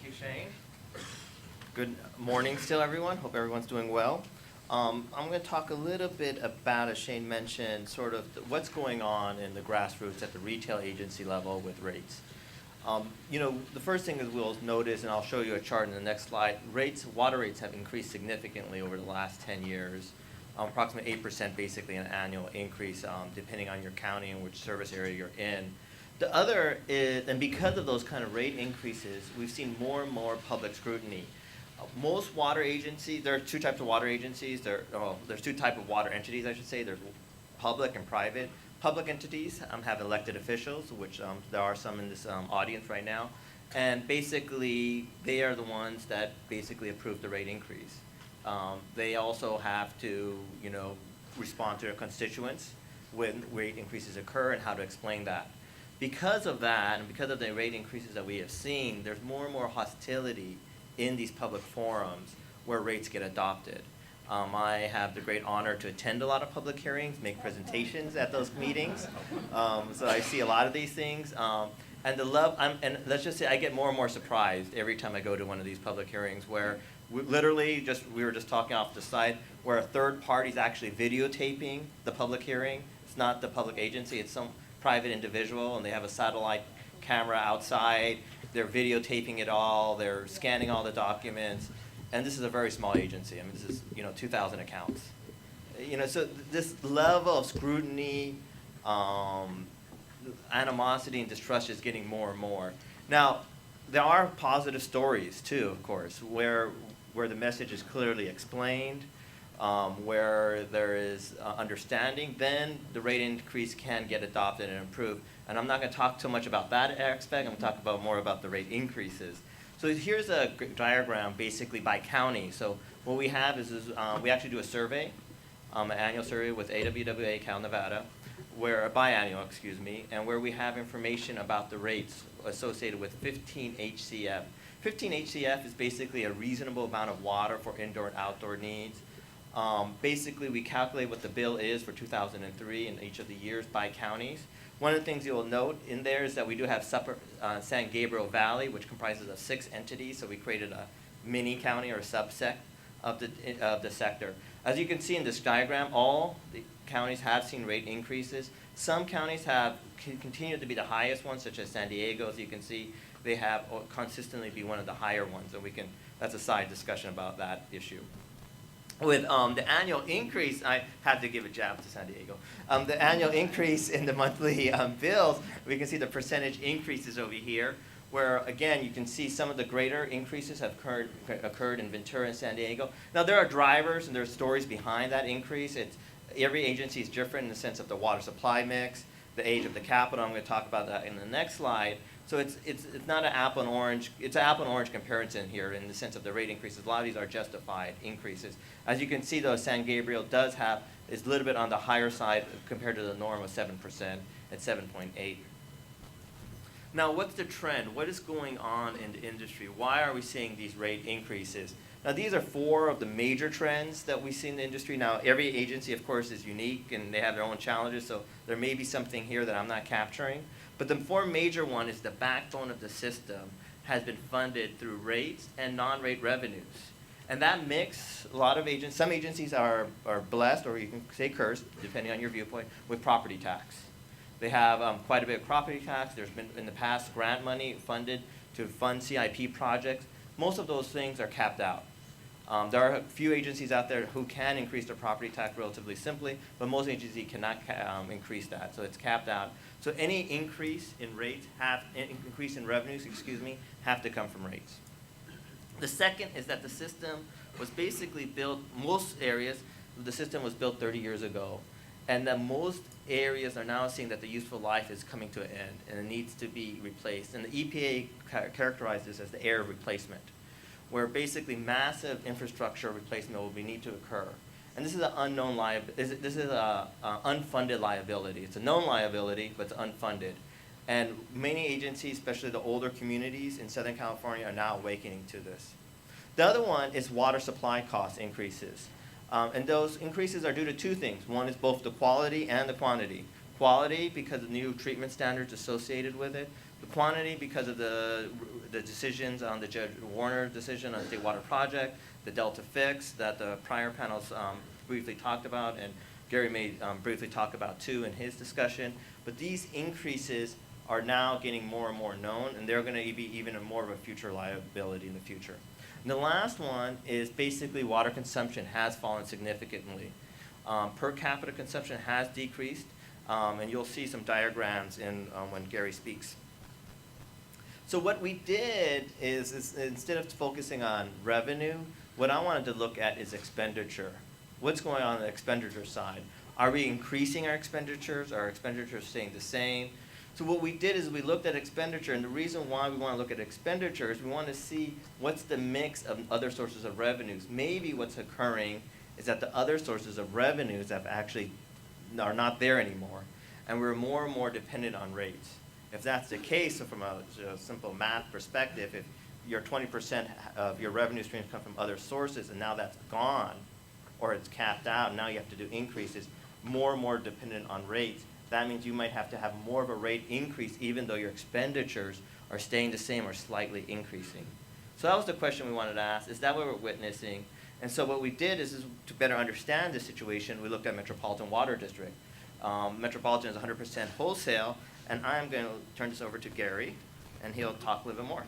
Thank you, Shane. Good morning still, everyone. Hope everyone's doing well. I'm going to talk a little bit about, as Shane mentioned, sort of what's going on in the grassroots at the retail agency level with rates. The first thing is we'll notice, and I'll show you a chart in the next slide, water rates have increased significantly over the last 10 years, approximately 8% basically an annual increase, depending on your county and which service area you're in. The other is, and because of those kind of rate increases, we've seen more and more public scrutiny. Most water agencies, there are two types of water agencies. There's two types of water entities, I should say. There's public and private. Public entities have elected officials, which there are some in this audience right now. And basically, they are the ones that basically approve the rate increase. They also have to, respond to their constituents when rate increases occur and how to explain that. Because of that, and because of the rate increases that we have seen, there's more and more hostility in these public forums where rates get adopted. I have the great honor to attend a lot of public hearings, make presentations at those meetings. So I see a lot of these things. And let's just say I get more and more surprised every time I go to one of these public hearings where we were just talking off the side, where a third party is actually videotaping the public hearing. It's not the public agency, it's some private individual, and they have a satellite camera outside. They're videotaping it all. They're scanning all the documents. And this is a very small agency. I mean, this is, 2,000 accounts. So this level of scrutiny, animosity, and distrust is getting more and more. Now, there are positive stories, too, of course, where the message is clearly explained, where there is understanding, then the rate increase can get adopted and improved. And I'm not going to talk too much about that aspect. I'm going to talk more about the rate increases. So here's a diagram basically by county. So what we have is we actually do a survey, an annual survey with AWWA Cal Nevada, biannual, and where we have information about the rates associated with 15 HCF. 15 HCF is basically a reasonable amount of water for indoor and outdoor needs. Basically, we calculate what the bill is for 2003 in each of the years by counties. One of the things you will note in there is that we do have San Gabriel Valley, which comprises of 6 entities. So we created a mini county or a subset of the sector. As you can see in this diagram, all the counties have seen rate increases. Some counties have continued to be the highest ones, such as San Diego. As you can see, they have consistently be one of the higher ones, and that's a side discussion about that issue. With the annual increase, I had to give a jab to San Diego. The annual increase in the monthly bills, we can see the percentage increases over here, where again you can see some of the greater increases have occurred in Ventura and San Diego. Now there are drivers and there are stories behind that increase. Every agency is different in the sense of the water supply mix, the age of the capital. I'm going to talk about that in the next slide. So it's not an apple and orange. It's an apple and orange comparison here in the sense of the rate increases. A lot of these are justified increases. As you can see, though, San Gabriel is a little bit on the higher side compared to the norm of 7% at 7.8. Now, what's the trend? What is going on in the industry? Why are we seeing these rate increases? Now, these are 4 of the major trends that we see in the industry. Now, every agency, of course, is unique, and they have their own challenges, so there may be something here that I'm not capturing. But the 4 major one is the backbone of the system has been funded through rates and non-rate revenues. And that mix, some agencies are blessed, or you can say cursed, depending on your viewpoint, with property tax. They have quite a bit of property tax. There's been, in the past, grant money funded to fund CIP projects. Most of those things are capped out. There are a few agencies out there who can increase their property tax relatively simply, but most agencies cannot increase that, so it's capped out. So any increase in rates increase in revenues, have to come from rates. The second is that the system was basically built, most areas, the system was built 30 years ago, and that most areas are now seeing that the useful life is coming to an end and it needs to be replaced. And the EPA characterized this as the era of replacement, where basically massive infrastructure replacement will need to occur. And this is an unknown liability. This is an unfunded liability. It's a known liability, but it's unfunded. And many agencies, especially the older communities in Southern California, are now awakening to this. The other one is water supply cost increases. And those increases are due to 2 things. One is both the quality and the quantity. quality because of new treatment standards associated with it, the quantity because of the decisions on the Judge Warner decision on the State Water Project, the Delta fix that the prior panels briefly talked about, and Gary may briefly talk about too in his discussion. But these increases are now getting more and more known, and they're going to be even more of a future liability in the future. And the last one is basically water consumption has fallen significantly. Per capita consumption has decreased, and you'll see some diagrams when Gary speaks. So what we did is instead of focusing on revenue, what I wanted to look at is expenditure. What's going on the expenditure side? Are we increasing our expenditures? Are our expenditures staying the same? So what we did is we looked at expenditure, and the reason why we want to look at expenditure is we want to see what's the mix of other sources of revenues. Maybe what's occurring is that the other sources of revenues have actually are not there anymore, and we're more and more dependent on rates. If that's the case, so from a simple math perspective, if your 20% of your revenue streams come from other sources and now that's gone, or it's capped out, and now you have to do increases, more and more dependent on rates, that means you might have to have more of a rate increase even though your expenditures are staying the same or slightly increasing. So that was the question we wanted to ask. Is that what we're witnessing? And so what we did is to better understand the situation, we looked at Metropolitan Water District. Metropolitan is 100% wholesale, and I'm going to turn this over to Gary, and he'll talk a little bit more.